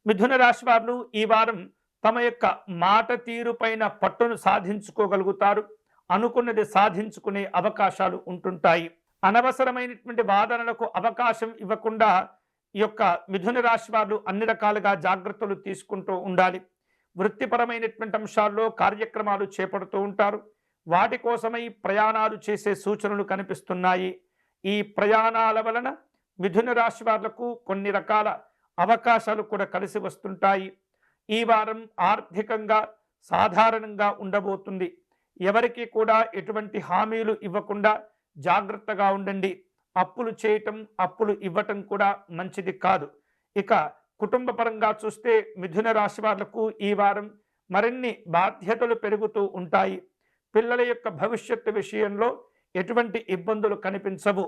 మిథున రాశి వారు ఈ వారం తమ యొక్క మాట తీరు పైన పట్టును సాధించుకోగలుగుతారు. అనుకున్నది సాధించుకునే అవకాశాలు ఉంటుంటాయి. అనవసరమైనటువంటి వాదనలకు అవకాశం ఇవ్వకుండా ఈ యొక్క మిథున రాశి వారు అన్ని రకాలుగా జాగ్రత్తలు తీసుకుంటూ ఉండాలి. వృత్తిపరమైనటువంటి అంశాల్లో కార్యక్రమాలు చేపడుతూ ఉంటారు. వాటి కోసమై ప్రయాణాలు చేసే సూచనలు కనిపిస్తున్నాయి. ఈ ప్రయాణాల వలన మిథున రాశి వాళ్లకు కొన్ని రకాల అవకాశాలు కూడా కలిసి వస్తుంటాయి. ఈ వారం ఆర్థికంగా సాధారణంగా ఉండబోతుంది. ఎవరికి కూడా ఎటువంటి హామీలు ఇవ్వకుండా జాగ్రత్తగా ఉండండి. అప్పులు చేయటం, అప్పులు ఇవ్వటం కూడా మంచిది కాదు. ఇక కుటుంబ పరంగా చూస్తే మిథున రాశి వాళ్లకు ఈ వారం మరిన్ని బాధ్యతలు పెరుగుతూ ఉంటాయి. పిల్లల యొక్క భవిష్యత్తు విషయంలో ఎటువంటి ఇబ్బందులు కనిపించవు.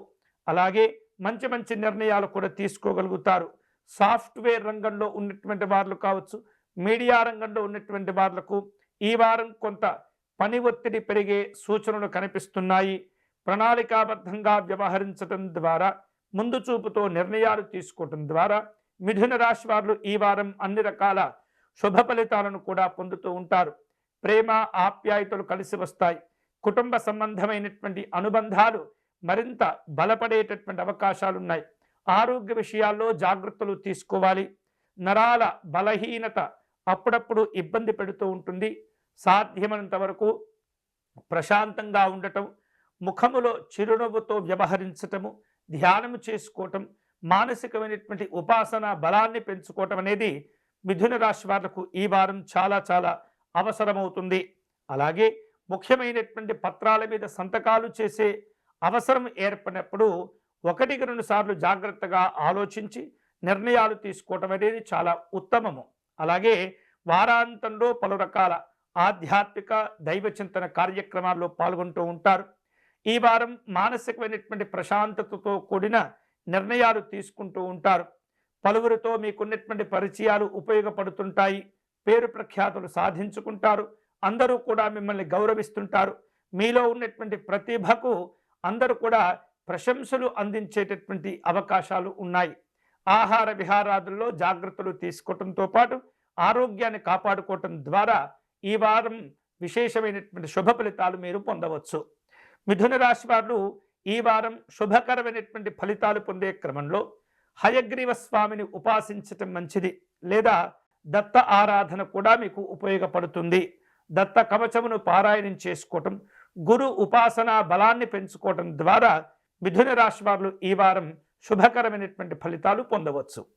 అలాగే మంచి మంచి నిర్ణయాలు కూడా తీసుకోగలుగుతారు. సాఫ్ట్వేర్ రంగంలో ఉన్నటువంటి వాళ్ళు కావచ్చు, మీడియా రంగంలో ఉన్నటువంటి వాళ్లకు ఈ వారం కొంత పని ఒత్తిడి పెరిగే సూచనలు కనిపిస్తున్నాయి. ప్రణాళికాబద్ధంగా వ్యవహరించడం ద్వారా, ముందు చూపుతో నిర్ణయాలు తీసుకోవటం ద్వారా మిథున రాశి వారు ఈ వారం అన్ని రకాల శుభ ఫలితాలను కూడా పొందుతూ ఉంటారు. ప్రేమ ఆప్యాయతలు కలిసి వస్తాయి. కుటుంబ సంబంధమైనటువంటి అనుబంధాలు మరింత బలపడేటటువంటి అవకాశాలున్నాయి. ఆరోగ్య విషయాల్లో జాగ్రత్తలు తీసుకోవాలి. నరాల బలహీనత అప్పుడప్పుడు ఇబ్బంది పెడుతూ ఉంటుంది. సాధ్యమైనంత వరకు ప్రశాంతంగా ఉండటం, ముఖములో చిరునవ్వుతో వ్యవహరించటము, ధ్యానము చేసుకోవటం, మానసికమైనటువంటి ఉపాసన బలాన్ని పెంచుకోవటం అనేది మిథున రాశి వాళ్లకు ఈ వారం చాలా చాలా అవసరమవుతుంది. అలాగే ముఖ్యమైనటువంటి పత్రాల మీద సంతకాలు చేసే అవసరం ఏర్పడినప్పుడు 1-2 సార్లు జాగ్రత్తగా ఆలోచించి నిర్ణయాలు తీసుకోవటం అనేది చాలా ఉత్తమము. అలాగే వారాంతంలో పలు రకాల ఆధ్యాత్మిక దైవ చింతన కార్యక్రమాల్లో పాల్గొంటూ ఉంటారు. ఈ వారం మానసికమైనటువంటి ప్రశాంతతతో కూడిన నిర్ణయాలు తీసుకుంటూ ఉంటారు. పలువురితో మీకున్నటువంటి పరిచయాలు ఉపయోగపడుతుంటాయి. పేరు ప్రఖ్యాతులు సాధించుకుంటారు. అందరూ కూడా మిమ్మల్ని గౌరవిస్తుంటారు. మీలో ఉన్నటువంటి ప్రతిభకు అందరూ కూడా ప్రశంసలు అందించేటటువంటి అవకాశాలు ఉన్నాయి. ఆహార విహారాదుల్లో జాగ్రత్తలు తీసుకోవటంతో పాటు ఆరోగ్యాన్ని కాపాడుకోవటం ద్వారా ఈ వారం విశేషమైనటువంటి శుభ ఫలితాలు మీరు పొందవచ్చు. మిథున రాశి వారు ఈ వారం శుభకరమైనటువంటి ఫలితాలు పొందే క్రమంలో హయగ్రీవ స్వామిని ఉపాసించటం మంచిది. లేదా దత్త ఆరాధన కూడా మీకు ఉపయోగపడుతుంది. దత్త కవచమును పారాయణం చేసుకోవటం, గురు ఉపాసన బలాన్ని పెంచుకోవటం ద్వారా మిథున రాశి వారు ఈ వారం శుభకరమైనటువంటి ఫలితాలు పొందవచ్చు.